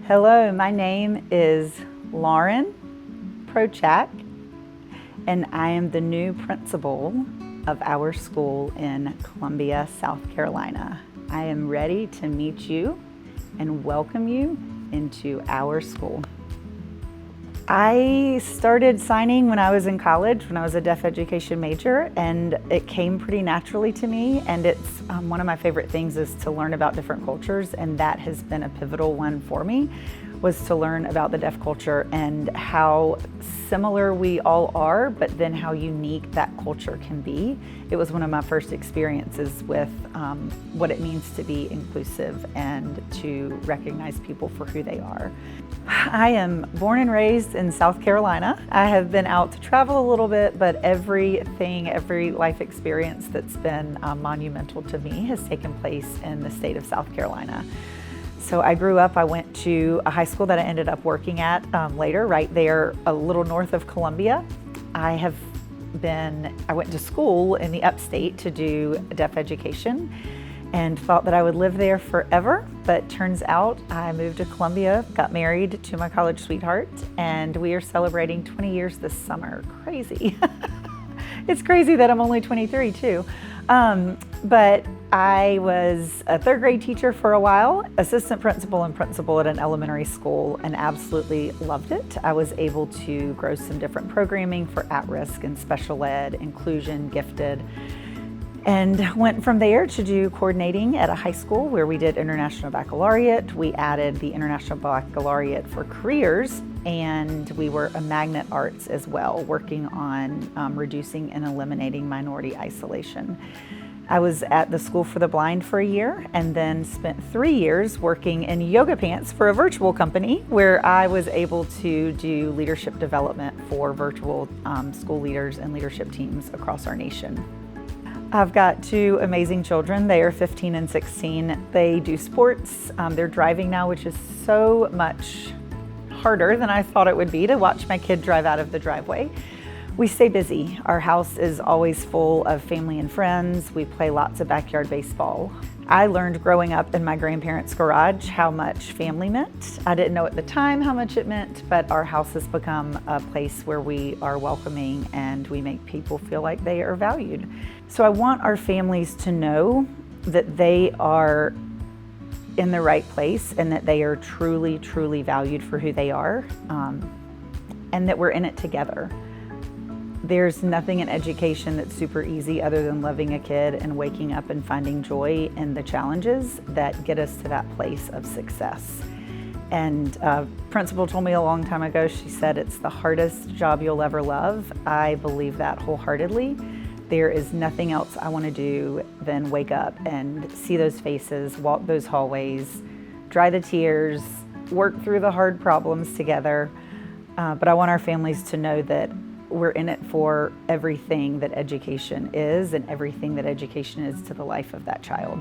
Hello, my name is Lauren Prochak, and I am the new principal of our school in Columbia, South Carolina. I am ready to meet you and welcome you into our school. I started signing when I was in college, when I was a deaf education major, and it came pretty naturally to me. And it's one of my favorite things is to learn about different cultures, and that has been a pivotal one for me, was to learn about the deaf culture and how similar we all are, but then how unique that culture can be. It was one of my first experiences with what it means to be inclusive and to recognize people for who they are. I am born and raised in South Carolina. I have been out to travel a little bit, but every life experience that's been monumental to me has taken place in the state of South Carolina. So I grew up, I went to a high school that I ended up working at later, right there a little north of Columbia. I went to school in the upstate to do deaf education and thought that I would live there forever, but turns out I moved to Columbia, got married to my college sweetheart, and we are celebrating 20 years this summer. Crazy. It's crazy that I'm only 23 too. But I was a third grade teacher for a while, assistant principal and principal at an elementary school, and absolutely loved it. I was able to grow some different programming for at-risk and special ed, inclusion, gifted, and went from there to do coordinating at a high school where we did International Baccalaureate. We added the International Baccalaureate for careers, and we were a magnet arts as well, working on reducing and eliminating minority isolation. I was at the School for the Blind for a year and then spent 3 years working in yoga pants for a virtual company where I was able to do leadership development for virtual school leaders and leadership teams across our nation. I've got two amazing children. They are 15 and 16. They do sports. They're driving now, which is so much harder than I thought it would be to watch my kid drive out of the driveway. We stay busy. Our house is always full of family and friends. We play lots of backyard baseball. I learned growing up in my grandparents' garage how much family meant. I didn't know at the time how much it meant, but our house has become a place where we are welcoming and we make people feel like they are valued. So I want our families to know that they are in the right place and that they are truly, truly valued for who they are, and that we're in it together. There's nothing in education that's super easy other than loving a kid and waking up and finding joy in the challenges that get us to that place of success. And principal told me a long time ago, she said, it's the hardest job you'll ever love. I believe that wholeheartedly. There is nothing else I want to do than wake up and see those faces, walk those hallways, dry the tears, work through the hard problems together. But I want our families to know that we're in it for everything that education is and everything that education is to the life of that child.